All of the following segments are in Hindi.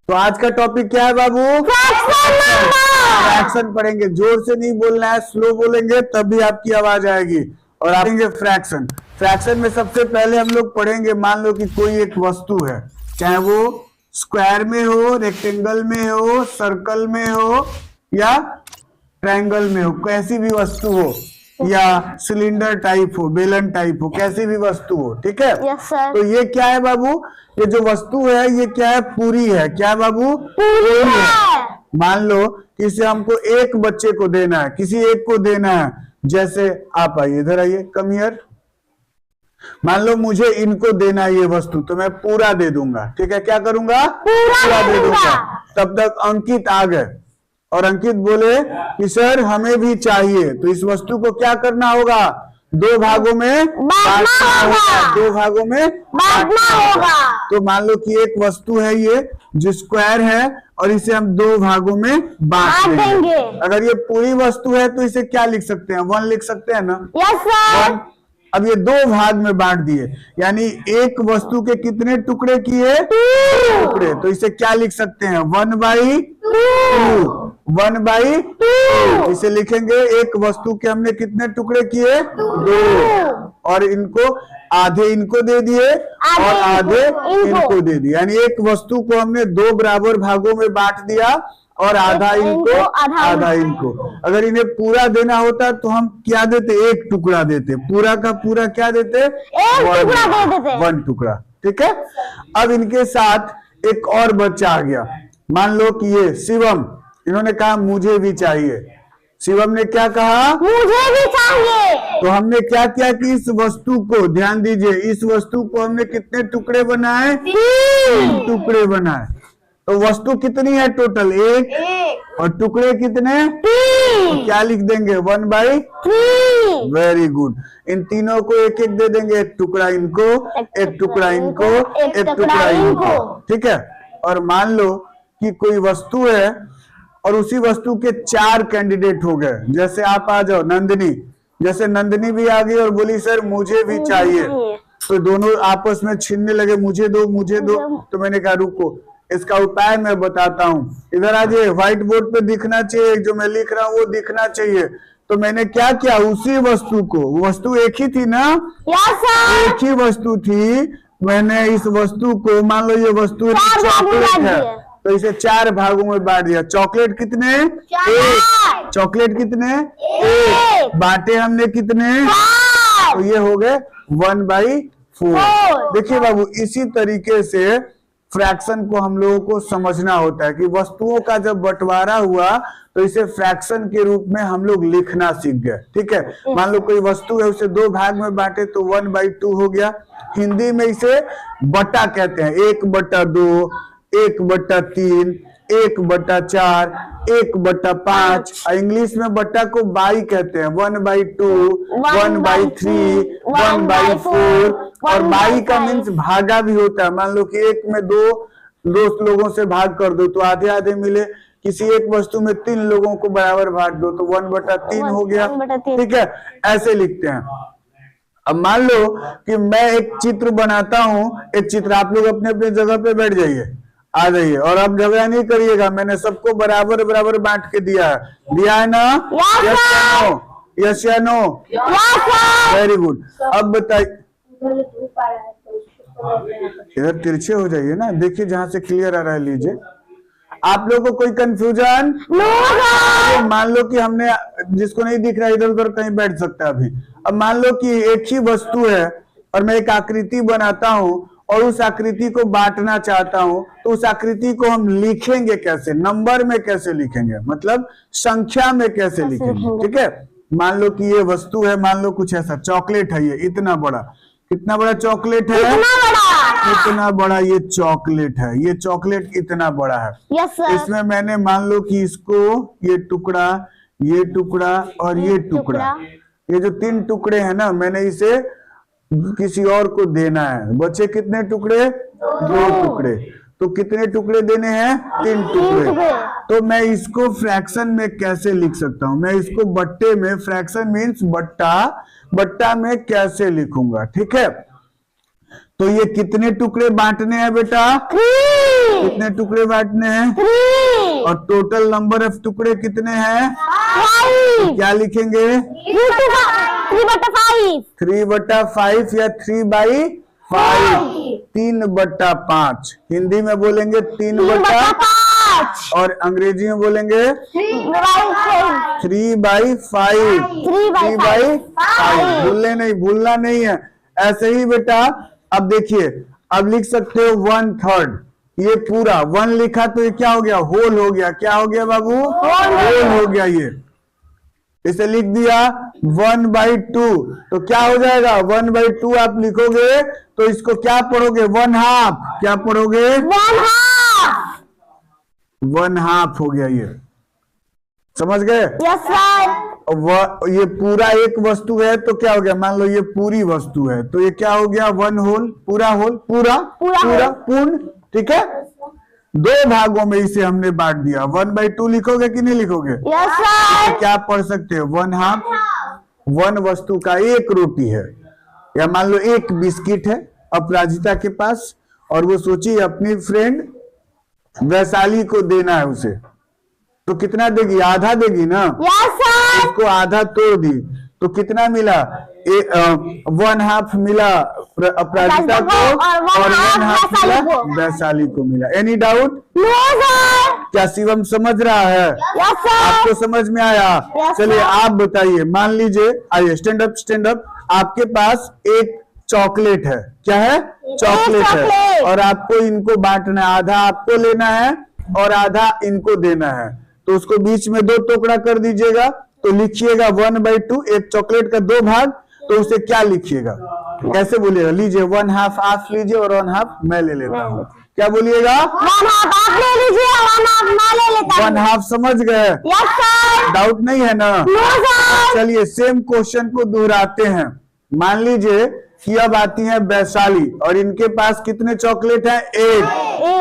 तो आज का टॉपिक क्या है बाबू? फ्रैक्शन पढ़ेंगे। जोर से नहीं बोलना है, स्लो बोलेंगे तब भी आपकी आवाज आएगी। और आएंगे फ्रैक्शन। फ्रैक्शन में सबसे पहले हम लोग पढ़ेंगे, मान लो कि कोई एक वस्तु है, चाहे वो स्क्वायर में हो, रेक्टेंगल में हो, सर्कल में हो या ट्रायंगल में हो, कैसी भी वस्तु हो, या सिलेंडर टाइप हो, बेलन टाइप हो, कैसी भी वस्तु हो, ठीक है। Yes sir. तो ये क्या है बाबू? ये जो वस्तु है ये क्या है? पूरी है। क्या बाबू? पूरी है। मान लो कि इसे हमको एक बच्चे को देना है, किसी एक को देना है। जैसे आप आइए, इधर आइए, कम हियर। मान लो मुझे इनको देना है ये वस्तु, तो मैं पूरा दे दूंगा, ठीक है। क्या करूंगा? पूरा दे दूंगा। तब तक अंकित आ गए और अंकित बोले कि सर हमें भी चाहिए, तो इस वस्तु को क्या करना होगा? दो भागों में बांटना होगा। दो भागों में बांटना होगा। तो मान लो कि एक वस्तु है ये जो स्क्वायर है और इसे हम दो भागों में बांट देंगे। अगर ये पूरी वस्तु है तो इसे क्या लिख सकते हैं? 1 लिख सकते हैं ना? Yes sir. अब ये दो भाग में बांट दिए, यानी एक वस्तु के कितने टुकड़े किए? टुकड़े। तो इसे क्या लिख सकते हैं? 1/2। 1/2 इसे लिखेंगे। एक वस्तु के हमने कितने टुकड़े किए? 2। और इनको आधे इनको दे दिए और आधे इनको दे दिए, यानी एक वस्तु को हमने 2 बराबर भागों में बांट दिया और आधा इनको आधा इनको। अगर इन्हें पूरा देना होता तो हम क्या देते? एक टुकड़ा देते। पूरा का पूरा क्या देते? एक टुकड़ा दे देते। 1 टुकड़ा, ठीक है। अब इनके साथ एक और बच्चा आ गया। मान लो कि ये शिवम, इन्होंने कहा मुझे भी चाहिए। शिवम ने क्या कहा? मुझे भी चाहिए। तो हमने क्या किया कि इस वस्तु को, ध्यान दीजिए, इस वस्तु को हमने कितने टुकड़े बनाए? 3 टुकड़े बनाए। तो वस्तु कितनी है टोटल? 1। और टुकड़े कितने? 3। तो क्या लिख देंगे? 1/3। Very good. इन तीनों को एक एक दे देंगे, एक टुकड़ा इनको, एक टुकड़ा इनको, एक टुकड़ा इनको, ठीक है। और मान लो कि कोई वस्तु है और उसी वस्तु के 4 कैंडिडेट हो गए। जैसे आप आ जाओ, नंदिनी, जैसे नंदिनी भी आ गई और बोली सर मुझे भी चाहिए, तो दोनों आपस में छीनने लगे, मुझे दो मुझे दो। तो मैंने कहा रुको, इसका उपाय मैं बताता हूँ। इधर आ जाइए, व्हाइट बोर्ड पे दिखना चाहिए, जो मैं लिख रहा हूँ वो दिखना चाहिए। तो मैंने क्या किया? उसी वस्तु को, वस्तु एक ही थी ना? Yes sir. एक ही वस्तु थी। मैंने इस वस्तु को, मान लो ये वस्तु चॉकलेट है, तो इसे 4 भागों में बांट दिया। चॉकलेट कितने? 1। चॉकलेट कितने? 1। बांटे हमने कितने? 4। तो ये हो गए 1/4। देखिए बाबू, इसी तरीके से फ्रैक्शन को हम लोगों को समझना होता है कि वस्तुओं का जब बंटवारा हुआ तो इसे फ्रैक्शन के रूप में हम लोग लिखना सीख गए, ठीक है। मान लो कोई वस्तु है, उसे 2 भाग में बांटे तो 1/2 हो गया। हिंदी में इसे बटा कहते हैं। 1/2, 1/3, 1/4, 1/5। इंग्लिश में बट्टा को बाई कहते हैं। 1/2, 1/3, 1/4। और बाई का मीन्स भागा भी होता है। मान लो कि एक में 2 दोस्त लोगों से भाग कर दो तो आधे आधे मिले। किसी एक वस्तु में 3 लोगों को बराबर बांट दो तो 1/3 हो गया, ठीक है। ऐसे लिखते हैं। अब मान लो कि मैं एक चित्र बनाता हूं, एक चित्र, आप लोग अपने अपने जगह पे बैठ जाइए, आ जाइए, और अब झगड़ा नहीं करिएगा। मैंने सबको बराबर बराबर बांट के दिया है ना? यस या नो? Very good. अब बताइए, इधर तिरछे हो जाइए ना, देखिए जहां से क्लियर आ रहा है लीजिए। आप लोगों को कोई कंफ्यूजन? मान लो कि हमने, जिसको नहीं दिख रहा इधर उधर कहीं बैठ सकता है अभी। अब मान लो कि एक ही वस्तु है और मैं एक आकृति बनाता हूं और उस आकृति को बांटना चाहता हूं, तो उस आकृति को हम लिखेंगे कैसे? नंबर में कैसे लिखेंगे, मतलब संख्या में कैसे लिखेंगे, ठीक है। मान लो कि ये वस्तु है, मान लो कुछ ऐसा, चॉकलेट है ये इतना बड़ा। कितना बड़ा चॉकलेट है? इतना बड़ा ये चॉकलेट है। ये चॉकलेट इतना बड़ा है। Yes sir. इसमें मैंने मान लो कि इसको, ये टुकड़ा, ये टुकड़ा और ये टुकड़ा, ये जो 3 टुकड़े हैं ना, मैंने इसे किसी और को देना है। बचे कितने टुकड़े? 2 टुकड़े। तो कितने टुकड़े देने हैं? 3 टुकड़े। तो मैं इसको फ्रैक्शन में कैसे लिख सकता हूं? मैं इसको बट्टे में, फ्रैक्शन मीन्स बट्टा, बट्टा में कैसे लिखूंगा, ठीक है। तो ये कितने टुकड़े बांटने हैं बेटा? 3 कितने टुकड़े बांटने हैं? 3 और टोटल नंबर ऑफ टुकड़े कितने हैं? 5 क्या लिखेंगे? 3/5 3/5 या 3/5, 3/5। हिंदी में बोलेंगे 3/5 3/5 और अंग्रेजी में बोलेंगे 3/5। 3/5 भूलना नहीं है। ऐसे ही बेटा अब देखिए, अब लिख सकते हो 1/3। ये पूरा 1 लिखा तो ये क्या हो गया? होल हो गया। क्या हो गया बाबू? होल हो गया। ये इसे लिख दिया 1/2। तो क्या हो जाएगा? 1/2 आप लिखोगे तो इसको क्या पढ़ोगे? 1/2। क्या पढ़ोगे? 1/2 हो गया। ये समझ गए? Yes sir. ये पूरा एक वस्तु है तो क्या हो गया? मान लो ये पूरी वस्तु है तो ये क्या हो गया? 1 होल, पूरा होल, पूरा पूर्ण। ठीक है, 2 भागों में इसे हमने बांट दिया। 1/2 लिखोगे कि नहीं लिखोगे? Yes sir. क्या पढ़ सकते हो? 1/2। 1 वस्तु का एक रोटी है, या मान लो एक बिस्किट है अपराजिता के पास, और वो सोची अपनी फ्रेंड वैशाली को देना है उसे, तो कितना देगी? आधा देगी ना। Yes sir. इसको आधा तोड़ दी तो कितना मिला? 1/2 मिला अपराजिता को और 1/2 मिला वैशाली को मिला। Any doubt? No sir. क्या शिवम समझ रहा है? Yes sir. आपको समझ में आया? Yes, चलिए sir. आप बताइए। मान लीजिए, आइए स्टैंड अप, स्टैंड अप। आपके पास एक चॉकलेट है। क्या है? चॉकलेट है, चॉकलेट। और आपको इनको बांटना है। आधा आपको लेना है और आधा इनको देना है। तो उसको बीच में 2 टुकड़ा कर दीजिएगा। तो लिखिएगा 1/2। एक चॉकलेट का 2 भाग, तो उसे क्या लिखिएगा? कैसे बोलिएगा? लीजिए 1/2 आप लीजिए और 1/2 मैं ले लेता हूँ। क्या बोलिएगा? 1/2 आप ले लीजिए और 1/2 मैं ले लेता हूँ। 1/2 समझ गए? Yes sir. डाउट नहीं है ना? No sir. चलिए सेम क्वेश्चन को दोहराते हैं। मान लीजिए कि अब आती है वैशाली और इनके पास कितने चॉकलेट हैं? 1।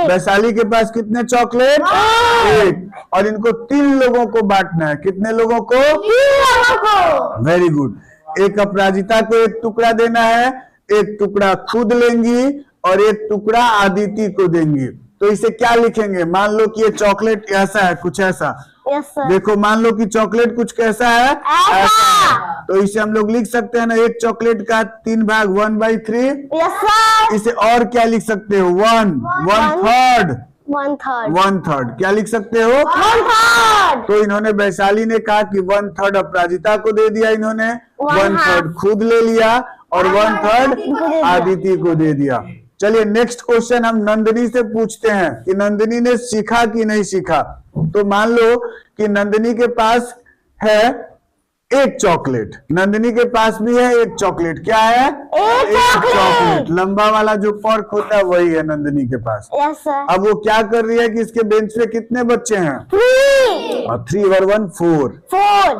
वैशाली के पास कितने चॉकलेट? 1। और इनको 3 लोगों को बांटना है। कितने लोगों को? 3 लोगों को। Very good. एक अपराजिता को 1 टुकड़ा देना है, 1 टुकड़ा खुद लेंगी और 1 टुकड़ा आदिति को देंगी। तो इसे क्या लिखेंगे? मान लो कि ये चॉकलेट ऐसा है, कुछ ऐसा। Yes sir. देखो, मान लो कि चॉकलेट कुछ कैसा है? ऐसा है। तो इसे हम लोग लिख सकते हैं ना, एक चॉकलेट का 3 भाग 1/3। Yes sir. इसे और क्या लिख सकते हो? 1/3। 1/3 क्या लिख सकते हो? 1/3। तो इन्होंने, वैशाली ने कहा कि 1/3 अपराजिता को दे दिया, इन्होंने 1/3 खुद ले लिया और 1/3 आदिति को दे दिया। चलिए नेक्स्ट क्वेश्चन हम नंदिनी से पूछते हैं कि नंदिनी ने सीखा कि नहीं सीखा। तो मान लो कि नंदिनी के पास है 1 चॉकलेट। नंदिनी के पास भी है 1 चॉकलेट। क्या है? एक चॉकलेट। लंबा वाला जो पर्क होता है वही है नंदिनी के पास। Yes sir. अब वो क्या कर रही है कि इसके बेंच पे कितने बच्चे हैं? 3 और 3 और 1 4। 4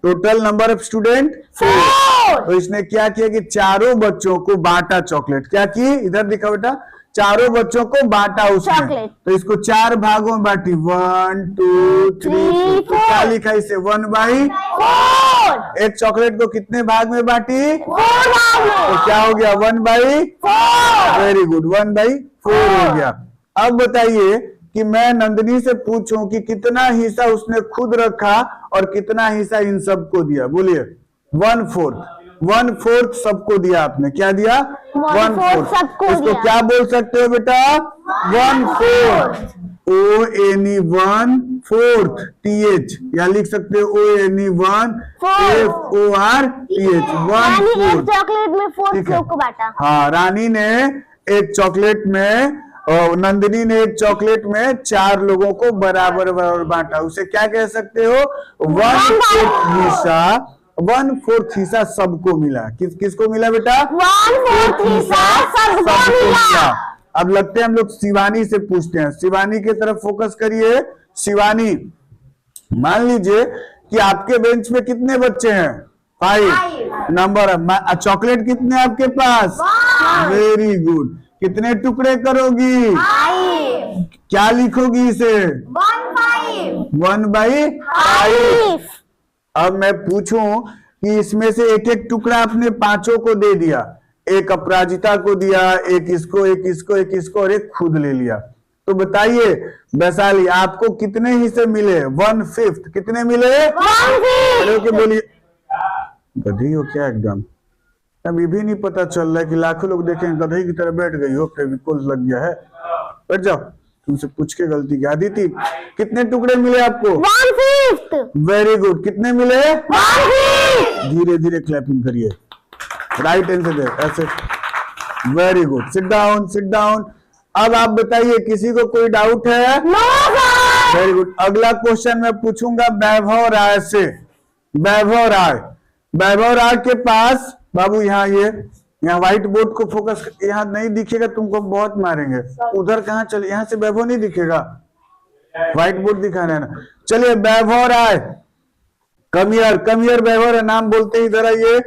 टोटल नंबर ऑफ स्टूडेंट 4। तो इसने क्या किया कि चारों बच्चों को बांटा चॉकलेट। क्या की? इधर दिखा बेटा, चारों बच्चों को बांटा उसने। चॉकलेट। तो इसको 4 भागों में बांटी। 1 2 3 4। क्या लिखा इसे? 1/4। एक चॉकलेट को कितने भाग में बांटी? 4 भाग में। तो क्या हो गया? 1/4। वेरी गुड, 1/4 हो गया। अब बताइए कि मैं नंदिनी से पूछूं कि कितना हिस्सा उसने खुद रखा और कितना हिस्सा इन सबको दिया। बोलिए। 1/4 सबको दिया आपने। क्या दिया? 1/4 सबको इसको दिया। क्या बोल सकते हो बेटा? 1/4। ONE1/4 TH, या लिख सकते हो ONE1 FORTH। यानी एक 1/4। चॉकलेट में 4 ठीक है। लोग को बांटा। हाँ, रानी ने एक चॉकलेट में और नंदिनी ने एक चॉकलेट में 4 लोगों को बराबर बराबर बांटा। उसे क्या कह सकते हो? 1/4 हिस्सा सबको मिला। किसको मिला बेटा? 1/4 हिस्सा सबको मिला। अब लगते हैं हम लोग शिवानी से पूछते हैं। शिवानी की तरफ फोकस करिए। शिवानी, मान लीजिए कि आपके बेंच में कितने बच्चे हैं? 5 नंबर। चॉकलेट कितने आपके पास? Very good. कितने टुकड़े करोगी? 5। क्या लिखोगी इसे? 1/5। अब मैं पूछूं कि इसमें से एक एक टुकड़ा अपने 5 को दे दिया, एक अपराजिता को दिया, एक इसको, एक इसको, एक इसको और एक खुद ले लिया। तो बताइए वैशाली आपको कितने हिस्से मिले? 1/5। कितने मिले? अरे के बोलिए, गधी हो क्या एकदम? अभी भी नहीं पता चल रहा है कि लाखों लोग देखें गधे की तरह बैठ गई हो, फेविकोल लग गया है। बैठ जाओ, तुमसे पूछ के गलती की। अदिति कितने टुकड़े मिले आपको? 1/5। Very good. कितने मिले? 1/5। धीरे धीरे क्लैपिंग करिए, राइट आंसर दे ऐसे। Very good. Sit down, sit down. अब आप बताइए, किसी को कोई डाउट है? Very good. अगला क्वेश्चन मैं पूछूंगा वैभव राय से। वैभव राय, वैभव राय के पास बाबू यहाँ यहाँ व्हाइट बोर्ड को फोकस, यहाँ नहीं दिखेगा तुमको बहुत मारेंगे। उधर कहाँ चले? यहाँ से वैभव नहीं दिखेगा, व्हाइट बोर्ड दिखाना है ना। चलिए वैभव राय, कम हियर वैभव राय, नाम बोलते ही इधर आइए।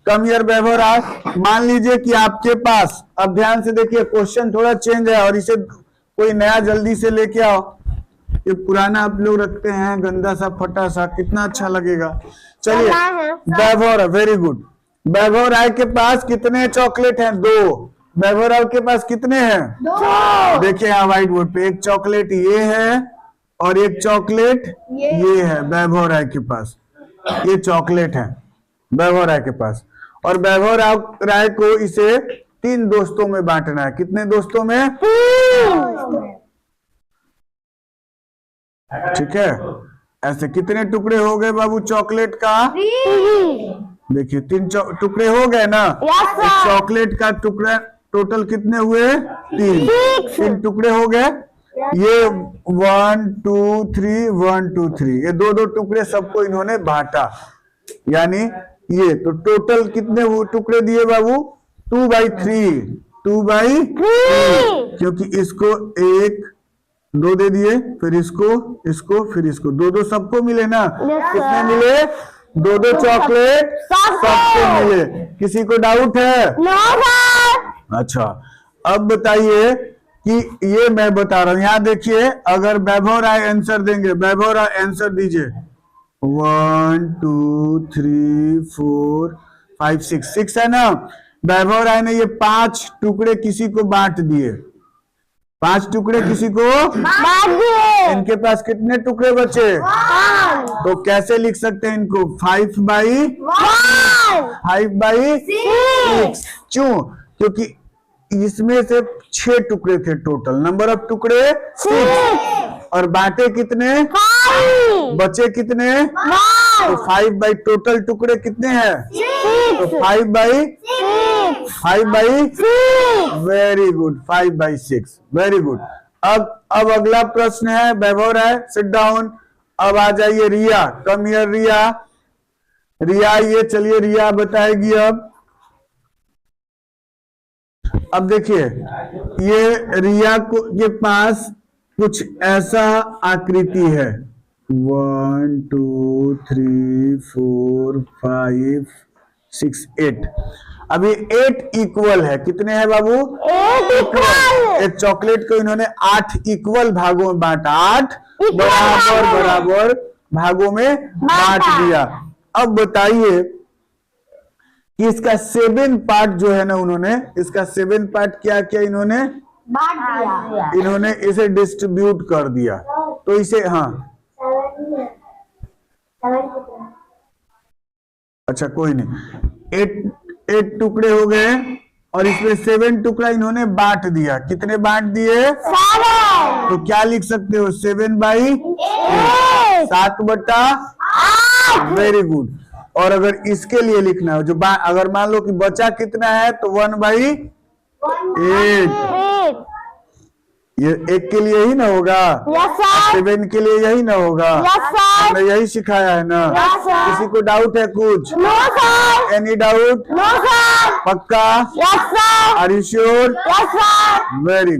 कम हियर वैभव राय। मान लीजिए कि आपके पास, अब ध्यान से देखिए क्वेश्चन थोड़ा चेंज है और इसे कोई नया जल्दी से लेके आओ। ये पुराना आप लोग रखते हैं गंदा सा फटा सा, कितना अच्छा लगेगा। चलिए वैभव राय, वेरी गुड। वैभव राय के पास कितने चॉकलेट हैं? 2। वैभव राय के पास कितने हैं? 2। देखिए यहाँ व्हाइट बोर्ड पे, एक चॉकलेट ये है और एक चॉकलेट ये है वैभव राय के पास। ये चॉकलेट है वैभव राय के पास, और वैभव राय को इसे 3 दोस्तों में बांटना है। कितने दोस्तों में? 3। ठीक है। ऐसे कितने टुकड़े हो गए बाबू चॉकलेट का? 3। देखिए 3 टुकड़े हो गए ना। एक चॉकलेट का टुकड़ा टोटल कितने हुए? 3 टुकड़े हो गए। ये 1 2 3 1 2 3, ये 2 टुकड़े सबको इन्होंने बांटा, यानी ये तो टोटल कितने टुकड़े दिए बाबू? 2/3। 2/3, क्योंकि इसको 1 2 दे दिए, फिर इसको फिर इसको, 2 सबको मिले ना। कितने मिले? 2 चॉकलेट सबको मिले। किसी को डाउट है? अच्छा, अब बताइए कि ये मैं बता रहा हूं, यहाँ देखिए, अगर वैभव राय आंसर देंगे, वैभव राय आंसर दीजिए। 1 2 3 4 5 6 है ना। वैभव राय ने ये 5 टुकड़े किसी को बांट दिए, 5 टुकड़े किसी को बांट दिए। इनके पास कितने टुकड़े बचे? 1। तो कैसे लिख सकते हैं इनको? 5/6। क्यों? क्योंकि इसमें से 6 टुकड़े थे टोटल, नंबर ऑफ टुकड़े 6, और बांटे कितने? 5। बचे कितने? 1। तो 5 टोटल टुकड़े कितने हैं? 6। तो 5/6। Very good, 5/6। Very good. अब अगला प्रश्न है वैभव राय, सिट डाउन। अब आ जाइए रिया, कम हियर रिया। रिया ये, चलिए रिया बताएगी। अब देखिए, ये रिया को के पास कुछ ऐसा आकृति है। 1 2 3 4 5 6 8। अभी 8 इक्वल है। कितने हैं बाबू? 8 इक्वल। एक चॉकलेट को इन्होंने 8 इक्वल भागों में बांटा, 8 बराबर भागों में बांट दिया। अब बताइए कि इसका 7 पार्ट जो है ना, उन्होंने इसका 7 पार्ट क्या किया? इन्होंने बांट दिया, इन्होंने इसे डिस्ट्रीब्यूट कर दिया। तो इसे, हाँ अच्छा कोई नहीं, 8 टुकड़े हो गए और इसमें 7 टुकड़ा इन्होंने बांट दिया। कितने बांट दिए? 7। तो क्या लिख सकते हो? 7/8, 7/8। Very good. और अगर इसके लिए लिखना हो, जो अगर मान लो कि बचा कितना है, तो 1/8। ये 1 के लिए ही ना होगा? 7 के लिए यही ना होगा? हमने यही सिखाया है ना। किसी को डाउट है कुछ? Any doubt? पक्का? Are you sure? वेरी